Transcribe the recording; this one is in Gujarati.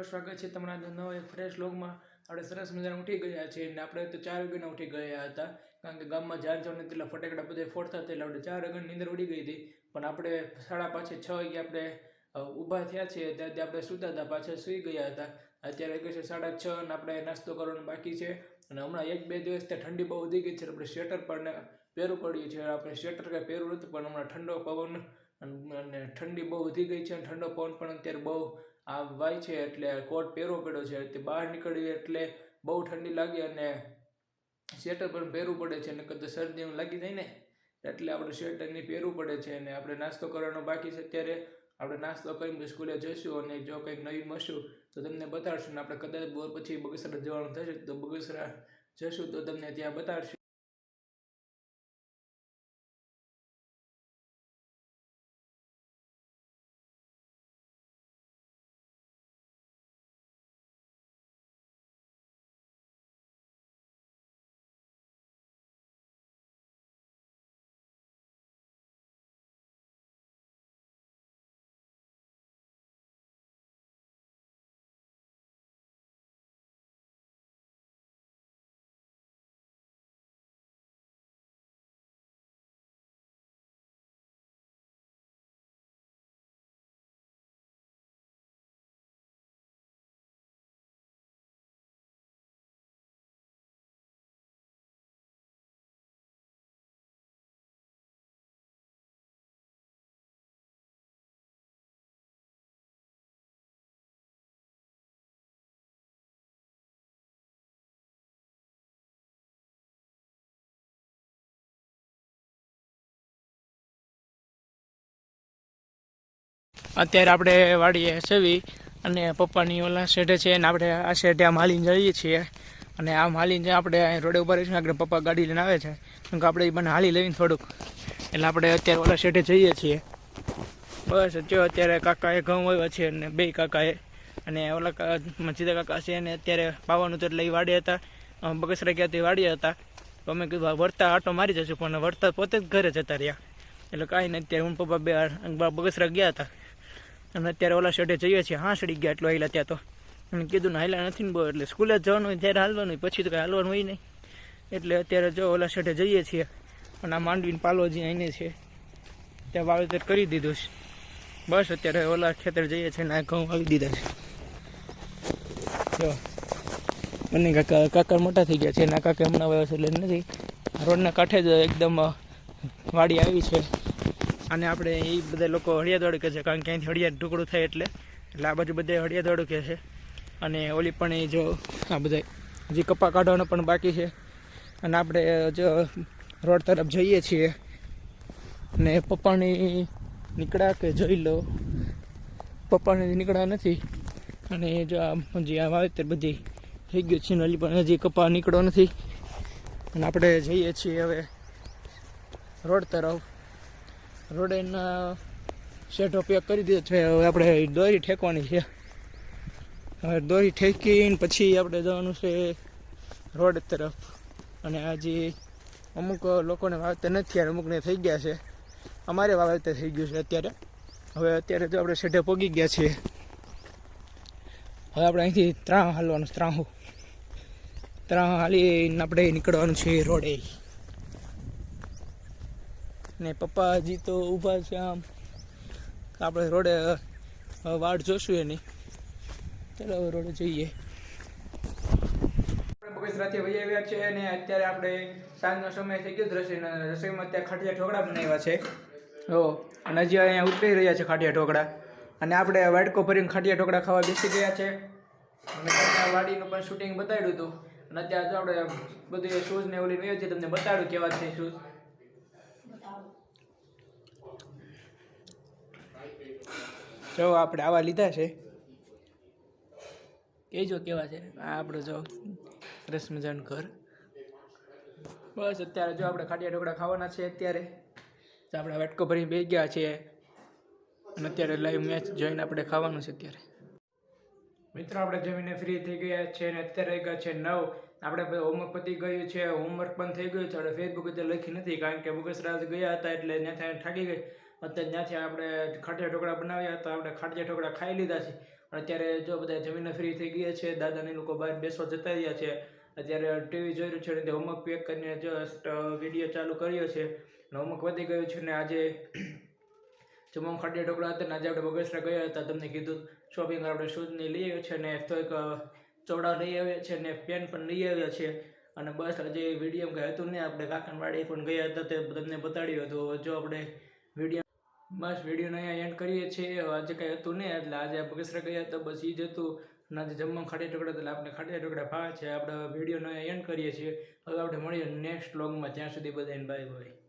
તમારું સ્વાગત છે તમારા નવા એક ફ્રેશ વ્લોગમાં। આપણે સરસ મજાના ઉઠી ગયા છીએ અને આપણે તો 4 વાગ્યાના ઉઠી ગયા હતા, કારણ કે ગામમાં જાન જવાનું એટલે ફટાકડા બધે ફોડતા હતા, એટલે આપણે 4 વાગ્યાની નીંદર ઉડી ગઈ હતી। પણ આપણે 5:30 6 વાગે આપણે ઊભા થયા છીએ, ત્યાંથી આપણે સૂતા હતા, પાછા સૂઈ ગયા હતા। અત્યારે વાગે છે 6:30 અને આપણે નાસ્તો કરવાનો બાકી છે। અને હમણાં 1-2 દિવસ ત્યાં ઠંડી બહુ વધી ગઈ છે, આપણે સ્વેટર પણ પહેરવું પડ્યું છે। આપણે સ્વેટર કંઈ પહેરવું નહોતું, પણ હમણાં ઠંડો પવન અને ઠંડી બહુ વધી ગઈ છે અને ઠંડો પવન પણ અત્યારે બહુ આ વાય છે, એટલે કોટ પહેરવો પડ્યો છે। તે બહાર નીકળીએ એટલે બહુ ઠંડી લાગી અને સ્વેટર પણ પહેરવું પડે છે, નકર તો શરદી લાગી જાય ને, એટલે આપણે સ્વેટર નહીં પહેરવું પડે છે। અને આપણે નાસ્તો કરવાનો બાકી છે, અત્યારે આપણે નાસ્તો કરીને સ્કૂલે જઈશું અને જો કંઈક નવી મળશું તો તમને બતાડશું। ને આપણે કદાચ બોર પછી બગસરા જવાનું થશે તો બગસરા જશું તો તમને ત્યાં બતાડશું। અત્યારે આપણે વાડીએ સેવી અને પપ્પાની ઓલા શેઢે છે, અને આપણે આ શેઢે આમ હાલીને જઈએ છીએ। અને આમ હાલીને આપણે રોડે ઉપર રહીશું, આગળ પપ્પા ગાડી લઈને આવે છે, કેમ કે આપણે એ બને હાલી લઈને થોડુંક, એટલે આપણે અત્યારે ઓલા શેઢે જઈએ છીએ। બસ જો અત્યારે કાકાએ ઘઉં વાવ્યા છે, અને બે કાકાએ, અને ઓલા મજીદા કાકા છે એને અત્યારે પાવાનું તો એટલે એ વાડી હતા, બગસરા ગયા તે વાડી હતા, તો અમે કીધું વળતા આટો મારી જશું, પણ વળતા પોતે જ ઘરે જતા રહ્યા, એટલે કાંઈ નહીં। અત્યારે હું પપ્પા બે બગસરા ગયા હતા અને અત્યારે ઓલા શેઢે જઈએ છીએ। હાંસડી ગયા એટલો હાલ્યા ત્યાં તો, અને કીધું ને હાલ્યા નથી ને બહુ, એટલે સ્કૂલે જ જવાનું હોય ત્યારે હાલવાનું હોય, પછી તો કંઈ હાલવાનું હોય નહીં, એટલે અત્યારે જો ઓલા શેઢે જઈએ છીએ। અને આ માંડવીને પાલો જે આઈને છે ત્યાં વાવેતર કરી દીધું છે। બસ અત્યારે ઓલા ખેતર જઈએ છીએ ને આ ઘઉં વાવી દીધા છે। જો બંને કાકા મોટા થઈ ગયા છે, ના કાકા હમણાં વાવ્યા છે એટલે નથી, રોડના કાંઠે જ એકદમ વાડી આવી છે। અને આપણે એ બધા લોકો હળિયાદવાડું કહે છે, કારણ કે અહીંથી હળિયાદ ટુકડું થાય એટલે આ બાજુ બધે હળિયાદવાડું કહે છે। અને ઓલી પણ એ જો આ બધા હજી કપા કાઢવાનો પણ બાકી છે, અને આપણે જો રોડ તરફ જઈએ છીએ। ને પપ્પાની નીકળ્યા કે જોઈ લો, પપ્પાને નીકળ્યા નથી, અને જો હજી આ વાવેતર બધી થઈ ગયું છે, ઓલી પણ હજી કપા નીકળ્યો નથી, અને આપણે જઈએ છીએ હવે રોડ તરફ। રોડેના શેઢો પેક કરી દીધો છે, હવે આપણે દોરી ઠેકવાની છે। હવે દોરી ઠેકીને પછી આપણે જવાનું છે રોડ તરફ। અને હજી અમુક લોકોને વાવેતર નથી થયા, અમુકને થઈ ગયા છે, અમારે વાવેતર થઈ ગયું છે અત્યારે। હવે અત્યારે જો આપણે શેઢે પહોંચી ગયા છીએ, હવે આપણે અહીંથી ત્રાહ હાલવાનું, ત્રાહ હાલીને આપણે નીકળવાનું છે રોડે। ને પપ્પા હજી તો ઊભા છે આમ, આપણે રોડે વાડ જોશું એની, ચાલો હવે રોડે જઈએ। આપણે બગસરાથી વહી આવ્યા છે અને અત્યારે આપણે સાંજનો સમય થઈ ગયો રસોઈમાં અત્યારે ખાટિયા ઢોકળા બનાવ્યા છે, અને હજી અહીંયા ઉતરી રહ્યા છે ખાટિયા ઢોકળા, અને આપણે વાટકો ભરીને ખાટિયા ઢોકળા ખાવા બેસી ગયા છે। અને ત્યાં વાડીનું પણ શૂટિંગ બતાવ્યું હતું, અને અત્યારે જો આપણે બધું શૂઝ ને ઓલી રહ્યો છે, તમને બતાડ્યું કેવા છે શૂઝ। જો આપણે આવા લીધા છે, કહેજો કેવા છે। આ આપણું જો સરસ મજાનું ઘર। બસ અત્યારે જો આપણે ખાટિયા ઢોકળા ખાવાના છે અત્યારે, તો આપણે વાટકો ભરીને બેસી ગયા છીએ, અને અત્યારે લાઈવ મેચ જોઈને આપણે ખાવાનું છે અત્યારે। મિત્રો આપણે જમીને ફ્રી થઈ ગયા છે અને અત્યારે ગયા છે 9, આપણે બધું હોમવર્ક પતી ગયું છે, હોમવર્ક પણ થઈ ગયું છે। આપણે ફેસબુક ઉપર લખી નથી, કારણ કે બગસરા ગયા હતા એટલે ત્યાંથી થાકી ગઈ, અત્યારે ત્યાંથી આપણે ખાટિયા ઢોકળા બનાવ્યા હતા, આપણે ખાટિયા ઢોકળા ખાઈ લીધા છે। અત્યારે જો બધા જમીને ફ્રી થઈ ગયા છે, દાદાને લોકો બહાર બેસવા જતા રહ્યા છે. અત્યારે ટીવી જોઈ રહ્યું છે અને હોમવર્ક પેક કરીને જસ્ટ વિડીયો ચાલુ કર્યો છે. હોમવર્ક વધી ગયું છે ને આજે જમવામાં ખાડિયા ઢોકળા હતા ને આજે આપણે બગસરા ગયા હતા. તમને કીધું શોપિંગ આપણે શૂઝની લઈ આવ્યા છે ને તો એક ચોડા લઈ આવ્યા છે ને પેન પણ લઈ આવ્યા છે. અને બસ આજે વિડીયો કંઈ હતું નહીં, આપણે કાકણવાડી પણ ગયા હતા તે તમને બતાડ્યું હતું. જો આપણે વિડીયોને અહીંયા એન્ડ કરીએ છીએ. આજે કંઈ હતું નહીં એટલે આજે બગસરા ગયા હતા, બસ એ જ હતું. અને આજે જમવામાં ખાડિયા ઢોકળા એટલે આપણે ખાડિયા ઢોકળા ભાવે છે. આપણે વિડીયોને એન્ડ કરીએ છીએ. હવે આપણે મળીએ નેક્સ્ટ વ્લોગમાં. ત્યાં સુધી બધાને બાય બાય.